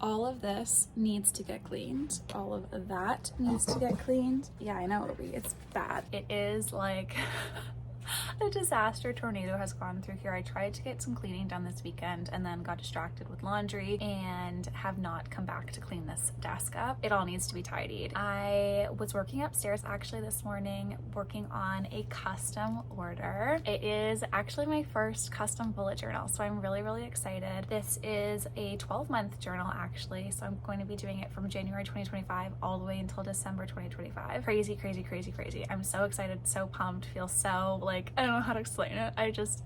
All of this needs to get cleaned. All of that needs to get cleaned. Yeah, I know, it's bad. It is like a disaster tornado has gone through here. I tried to get some cleaning done this weekend and then got distracted with laundry and have not come back to clean this desk up. It all needs to be tidied. I was working upstairs actually this morning working on a custom order. It is actually my first custom bullet journal, so I'm really excited. This is a 12-month journal actually, so I'm going to be doing it from January 2025 all the way until December 2025. Crazy. I'm so excited, so pumped, feel so like, I don't know how to explain it.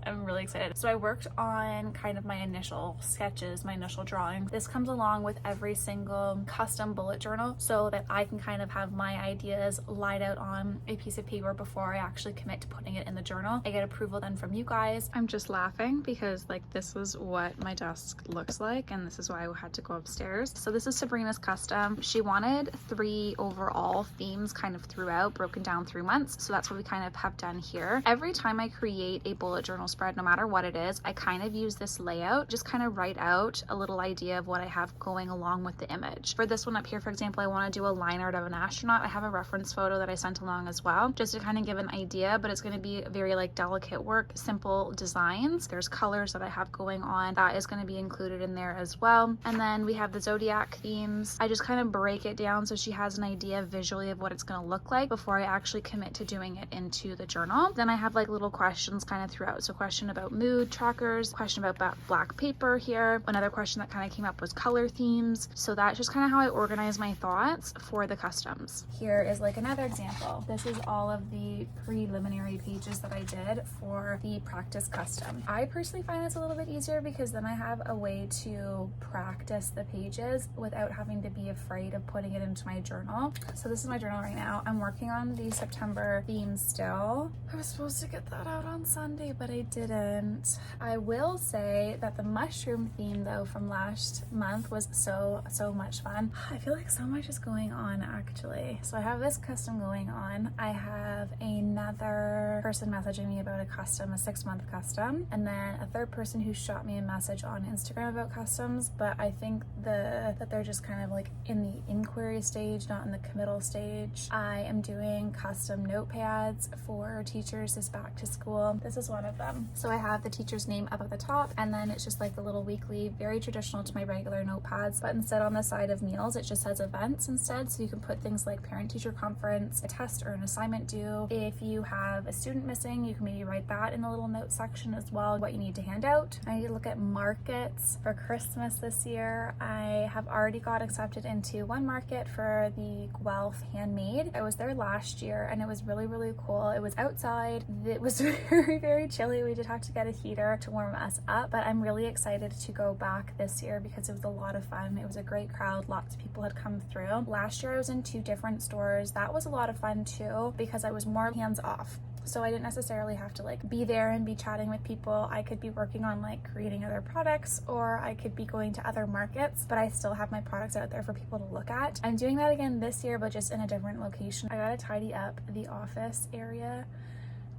I'm really excited. So I worked on kind of my initial sketches, my initial drawings. This comes along with every single custom bullet journal so that I can kind of have my ideas laid out on a piece of paper before I actually commit to putting it in the journal. I get approval then from you guys. I'm just laughing because like this is what my desk looks like and this is why I had to go upstairs. So this is Sabrina's custom. She wanted 3 overall themes kind of throughout, broken down through months. So that's what we kind of have done here. Every time I create a bullet journal spread, no matter what it is, I kind of use this layout, just kind of write out a little idea of what I have going along with the image. For this one up here, for example, I want to do a line art of an astronaut. I have a reference photo that I sent along as well, just to kind of give an idea, but it's going to be very like delicate work, simple designs. There's colors that I have going on. That is going to be included in there as well. And then we have the zodiac themes. I just kind of break it down so she has an idea visually of what it's going to look like before I actually commit to doing it into the journal. Then I have like little questions kind of throughout. So question about mood trackers, question about black paper here. Another question that kind of came up was color themes. So that's just kind of how I organize my thoughts for the customs. Here is like another example. This is all of the preliminary pages that I did for the practice custom. I personally find this a little bit easier because then I have a way to practice the pages without having to be afraid of putting it into my journal. So this is my journal right now. I'm working on the September theme still. I was supposed to get that out on Sunday, but I didn't. I will say that the mushroom theme though from last month was so much fun. I feel like so much is going on actually. So I have this custom going on. I have another person messaging me about a custom, a 6-month custom, and then a third person who shot me a message on Instagram about customs, but I think that they're just kind of like in the inquiry stage, not in the committal stage. I am doing custom notepads for teachers this back to school. This is one of them. So I have the teacher's name up at the top, and then it's just like the little weekly, very traditional to my regular notepads, but instead on the side of meals, it just says events instead. So you can put things like parent-teacher conference, a test or an assignment due. If you have a student missing, you can maybe write that in the little note section as well, what you need to hand out. I need to look at markets for Christmas this year. I have already got accepted into one market for the Guelph handmade. I was there last year and it was really cool. It was outside. It was very chilly. We did have to get a heater to warm us up, but I'm really excited to go back this year because it was a lot of fun. It was a great crowd. Lots of people had come through. Last year I was in 2 different stores. That was a lot of fun too because I was more hands off. So I didn't necessarily have to like be there and be chatting with people. I could be working on like creating other products, or I could be going to other markets, but I still have my products out there for people to look at. I'm doing that again this year, but just in a different location. I gotta tidy up the office area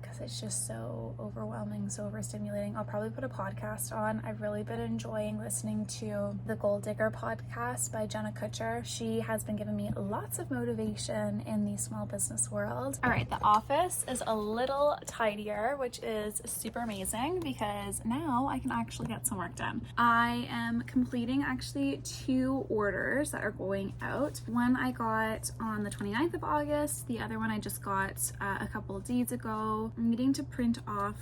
because it's just so overwhelming, so overstimulating. I'll probably put a podcast on. I've really been enjoying listening to the Gold Digger podcast by Jenna Kutcher. She has been giving me lots of motivation in the small business world. All right, the office is a little tidier, which is super amazing because now I can actually get some work done. I am completing actually 2 orders that are going out. One I got on the 29th of August. The other one I just got a couple of days ago. I'm needing to print off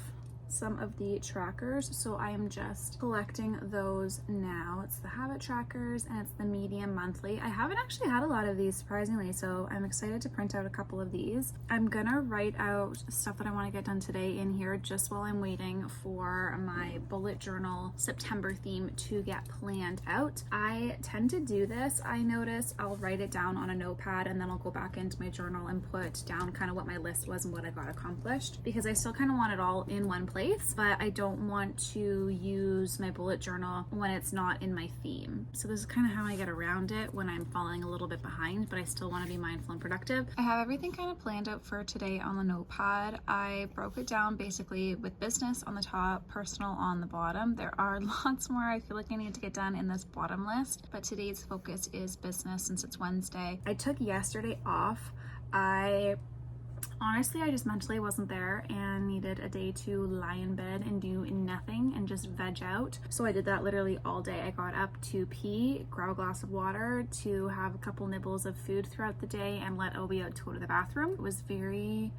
some of the trackers, so I am just collecting those now. It's the habit trackers and it's the medium monthly. I haven't actually had a lot of these surprisingly, so I'm excited to print out a couple of these. I'm gonna write out stuff that I want to get done today in here just while I'm waiting for my bullet journal September theme to get planned out. I tend to do this. I notice I'll write it down on a notepad and then I'll go back into my journal and put down kind of what my list was and what I got accomplished, because I still kind of want it all in one place place, but I don't want to use my bullet journal when it's not in my theme. So this is kind of how I get around it when I'm falling a little bit behind, but I still want to be mindful and productive. I have everything kind of planned out for today on the notepad. I broke it down basically with business on the top, personal on the bottom. There are lots more I feel like I need to get done in this bottom list, but today's focus is business since it's Wednesday. I took yesterday off. Honestly, I just mentally wasn't there and needed a day to lie in bed and do nothing and just veg out. So I did that literally all day. I got up to pee, grab a glass of water, to have a couple nibbles of food throughout the day, and let Obi out to go to the bathroom. It was very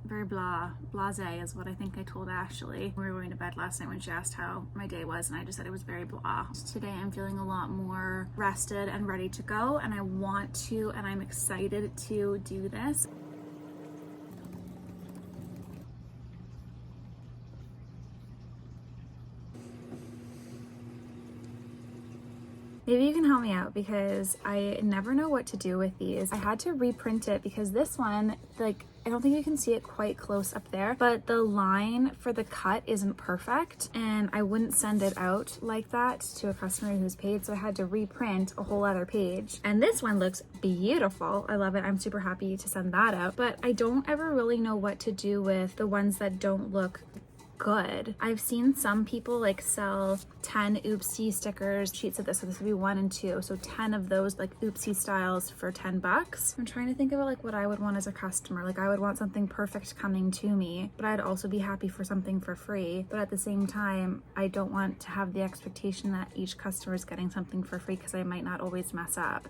very blasé is what I think I told Ashley. We were going to bed last night when she asked how my day was, and I just said it was very blah. Today I'm feeling a lot more rested and ready to go, and I want to, and I'm excited to do this. Maybe you can help me out because I never know what to do with these. I had to reprint it because this one, like, I don't think you can see it quite close up there, but the line for the cut isn't perfect, and I wouldn't send it out like that to a customer who's paid, so I had to reprint a whole other page. And this one looks beautiful. I love it. I'm super happy to send that out, but I don't ever really know what to do with the ones that don't look good. I've seen some people like sell 10 oopsie stickers, sheets of this, so this would be 1 and 2, so 10 of those like oopsie styles for $10. I'm trying to think about like what I would want as a customer. Like I would want something perfect coming to me, but I'd also be happy for something for free. But at the same time, I don't want to have the expectation that each customer is getting something for free because I might not always mess up.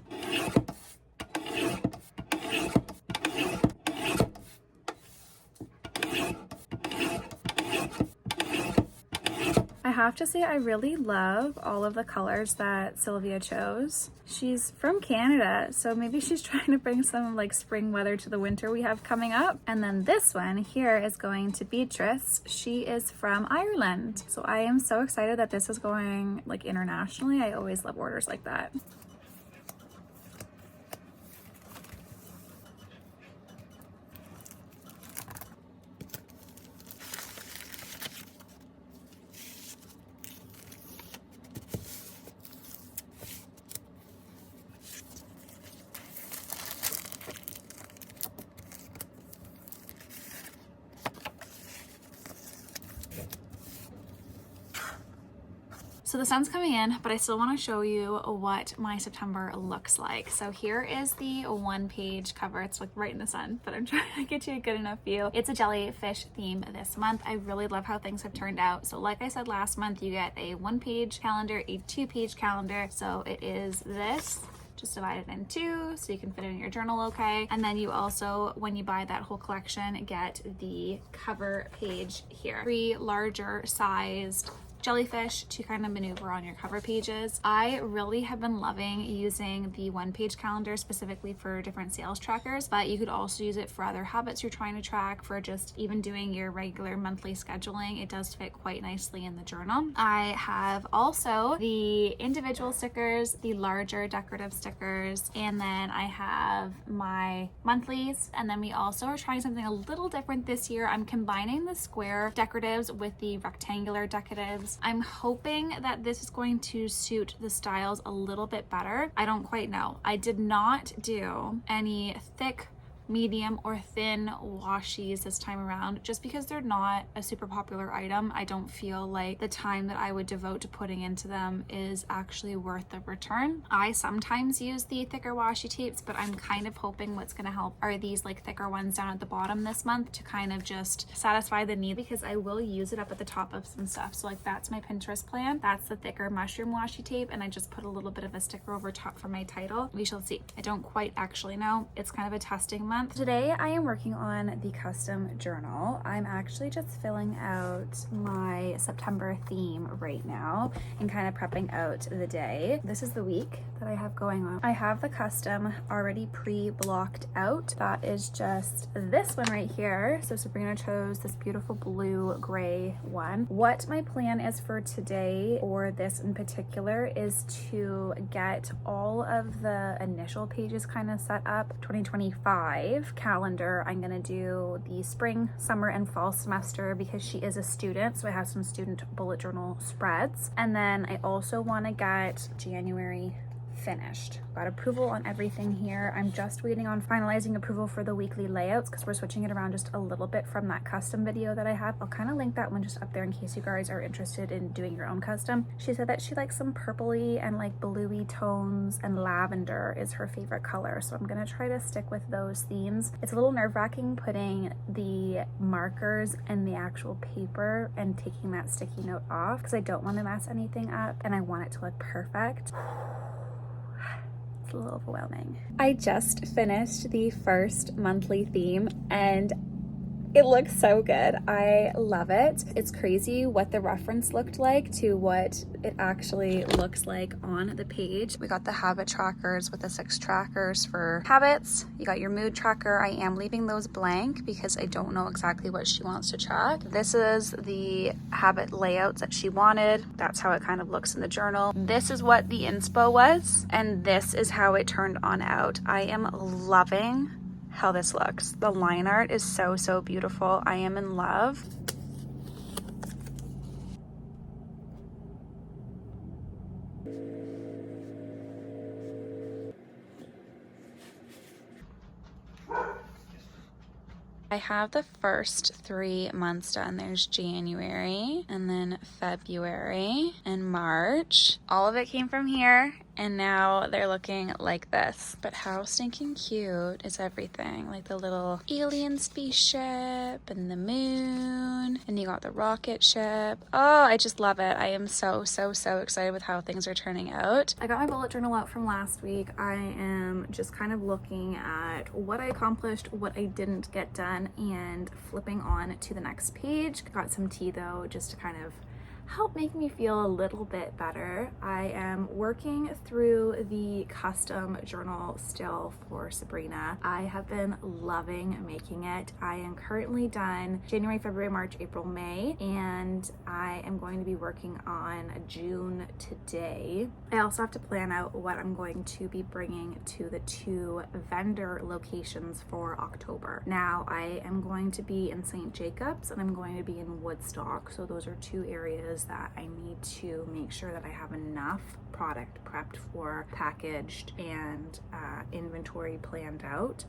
I have to say I really love all of the colors that Sylvia chose. She's from Canada, so maybe she's trying to bring some like spring weather to the winter we have coming up. And then this one here is going to Beatrice. She is from Ireland. So I am so excited that this is going like internationally. I always love orders like that. So the sun's coming in, but I still want to show you what my September looks like. So here is the 1-page cover. It's like right in the sun, but I'm trying to get you a good enough view. It's a jellyfish theme this month. I really love how things have turned out. So like I said last month, you get a 1-page calendar, a 2-page calendar. So it is this. Just divide it in 2 so you can fit it in your journal okay. And then you also, when you buy that whole collection, get the cover page here. 3 larger sized jellyfish to kind of maneuver on your cover pages. I really have been loving using the 1-page calendar specifically for different sales trackers, but you could also use it for other habits you're trying to track, for just even doing your regular monthly scheduling. It does fit quite nicely in the journal. I have also the individual stickers, the larger decorative stickers, and then I have my monthlies. And then we also are trying something a little different this year. I'm combining the square decoratives with the rectangular decoratives. I'm hoping that this is going to suit the styles a little bit better. I don't quite know. I did not do any thick, medium, or thin washies this time around, just because they're not a super popular item. I don't feel like the time that I would devote to putting into them is actually worth the return. I sometimes use the thicker washi tapes, but I'm kind of hoping what's going to help are these like thicker ones down at the bottom this month to kind of just satisfy the need, because I will use it up at the top of some stuff. So like that's my Pinterest plan. That's the thicker mushroom washi tape, and I just put a little bit of a sticker over top for my title. We shall see. I don't quite actually know. It's kind of a testing month. Today I am working on the custom journal. I'm actually just filling out my September theme right now and kind of prepping out the day. This is the week that I have going on. I have the custom already pre-blocked out. That is just this one right here. So Sabrina chose this beautiful blue gray one. What my plan is for today, or this in particular, is to get all of the initial pages kind of set up 2025 2025 calendar, I'm gonna do the spring, summer, and fall semester because she is a student, so I have some student bullet journal spreads. And then I also want to get January finished. Got approval on everything here. I'm just waiting on finalizing approval for the weekly layouts because we're switching it around just a little bit from that custom video that I have. I'll kind of link that one just up there in case you guys are interested in doing your own custom. She said that she likes some purpley and like bluey tones, and lavender is her favorite color, so I'm gonna try to stick with those themes. It's a little nerve-wracking putting the markers and the actual paper and taking that sticky note off because I don't want to mess anything up and I want it to look perfect. It's a little overwhelming. I just finished the first monthly theme and it looks so good. I love it. It's crazy what the reference looked like to what it actually looks like on the page. We got the habit trackers with the 6 trackers for habits. You got your mood tracker. I am leaving those blank because I don't know exactly what she wants to track. This is the habit layouts that she wanted. That's how it kind of looks in the journal. This is what the inspo was, and this is how it turned on out. I am loving how this looks. The line art is so beautiful. I am in love. I have the first 3 months done. There's January and then February and March. All of it came from here and now they're looking like this. But how stinking cute is everything? Like the little alien spaceship and the moon, and you got the rocket ship. Oh, I just love it. I am so excited with how things are turning out. I got my bullet journal out from last week. I am just kind of looking at what I accomplished, what I didn't get done, and flipping on to the next page. Got some tea though, just to kind of help make me feel a little bit better. I am working through the custom journal still for Sabrina. I have been loving making it. I am currently done January, February, March, April, May, and I am going to be working on June today. I also have to plan out what I'm going to be bringing to the 2 vendor locations for October. Now I am going to be in St. Jacobs and I'm going to be in Woodstock, so those are 2 areas that I need to make sure that I have enough product prepped for, packaged, and inventory planned out.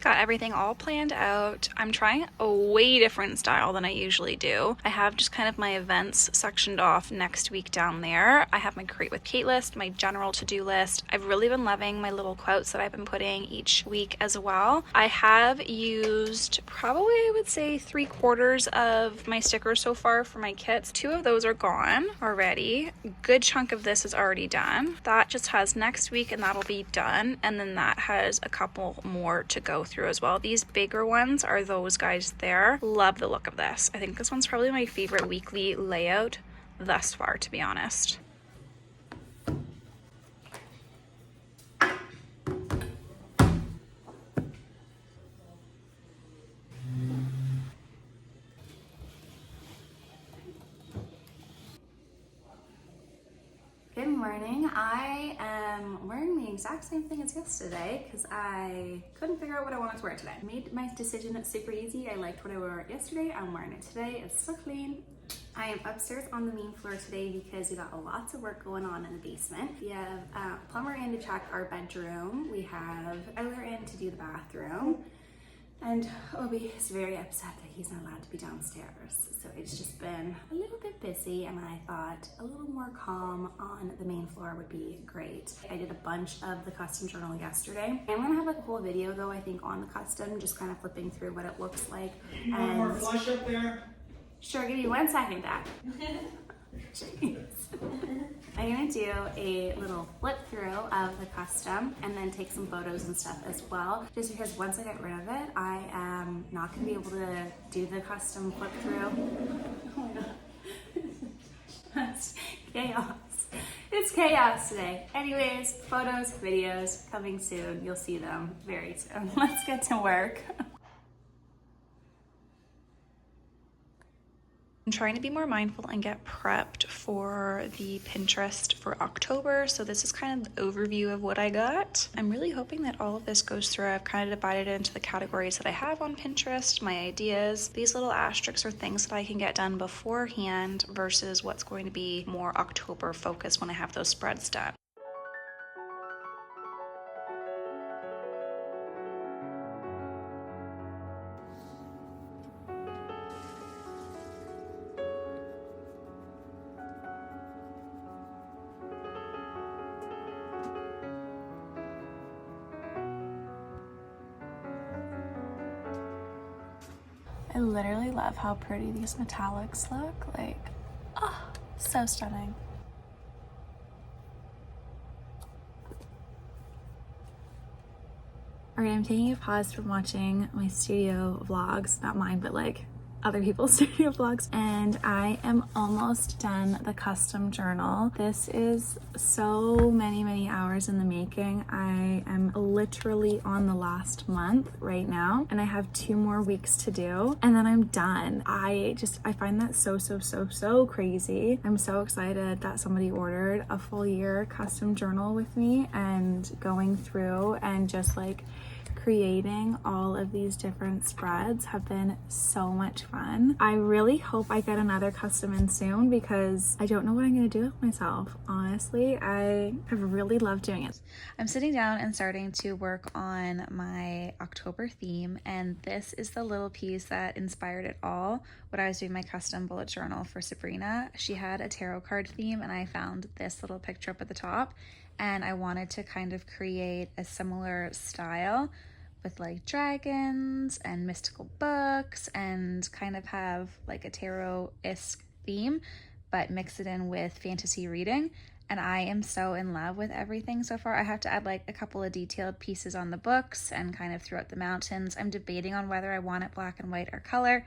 Got everything all planned out. I'm trying a way different style than I usually do. I have just kind of my events sectioned off next week down there. I have my Create with Kate list, my general to-do list. I've really been loving my little quotes that I've been putting each week as well. I have used probably, I would say, 3/4 of my stickers so far for my kits. 2 of those are gone already. A good chunk of this is already done. That just has next week and that'll be done. And then that has a couple more to go through as well. These bigger ones are those guys there. Love the look of this. I think this one's probably my favorite weekly layout thus far, to be honest. Good morning. I am wearing the exact same thing as yesterday because I couldn't figure out what I wanted to wear today. Made my decision super easy. I liked what I wore yesterday. I'm wearing it today. It's so clean. I am upstairs on the main floor today because we got lots of work going on in the basement. We have a plumber in to check our bedroom. We have Eller in to do the bathroom. And Obi is very upset that he's not allowed to be downstairs. So it's just been a little bit busy and I thought a little more calm on the main floor would be great. I did a bunch of the custom journal yesterday. I'm gonna have like a whole video though, I think, on the custom, just kind of flipping through what it looks like. You want more flush up there? Sure, give me 1 second, Dad. Jeez. I'm gonna do a little flip through of the custom and then take some photos and stuff as well, just because once I get rid of it, I am not gonna be able to do the custom flip through. Oh my God. That's chaos. It's chaos today. Anyways, photos, videos coming soon. You'll see them very soon. Let's get to work. I'm trying to be more mindful and get prepped for the Pinterest for October. So this is kind of the overview of what I got. I'm really hoping that all of this goes through. I've kind of divided it into the categories that I have on Pinterest, my ideas. These little asterisks are things that I can get done beforehand versus what's going to be more October focused when I have those spreads done. I literally love how pretty these metallics look. Like, oh, so stunning. Alright, I'm taking a pause from watching my studio vlogs, not mine, but like other people's studio vlogs, and I am almost done the custom journal. This is so many hours in the making. I am literally on the last month right now, and I have 2 more weeks to do, and then I'm done. I find that so crazy. I'm so excited that somebody ordered a full year custom journal with me, and going through and just like creating all of these different spreads have been so much fun. I really hope I get another custom in soon because I don't know what I'm gonna do with myself. Honestly, I have really loved doing it. I'm sitting down and starting to work on my October theme, and this is the little piece that inspired it all when I was doing my custom bullet journal for Sabrina. She had a tarot card theme, and I found this little picture up at the top, and I wanted to kind of create a similar style with like dragons and mystical books and kind of have like a tarot-esque theme, but mix it in with fantasy reading. And I am so in love with everything so far. I have to add like a couple of detailed pieces on the books and kind of throughout the mountains. I'm debating on whether I want it black and white or color,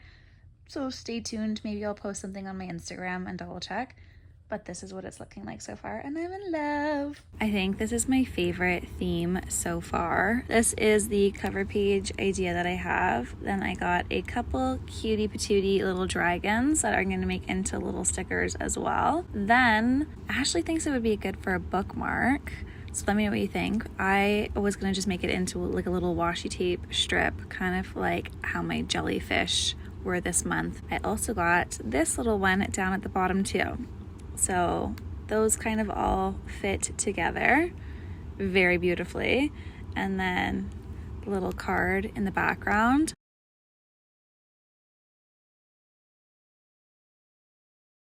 so stay tuned. Maybe I'll post something on my Instagram and double check. But this is what it's looking like so far, and I'm in love. I think this is my favorite theme so far. This is the cover page idea that I have. Then I got a couple cutie patootie little dragons that are gonna make into little stickers as well. Then Ashley thinks it would be good for a bookmark. So let me know what you think. I was gonna just make it into like a little washi tape strip, kind of like how my jellyfish were this month. I also got this little one down at the bottom too. So those kind of all fit together very beautifully. And then the little card in the background.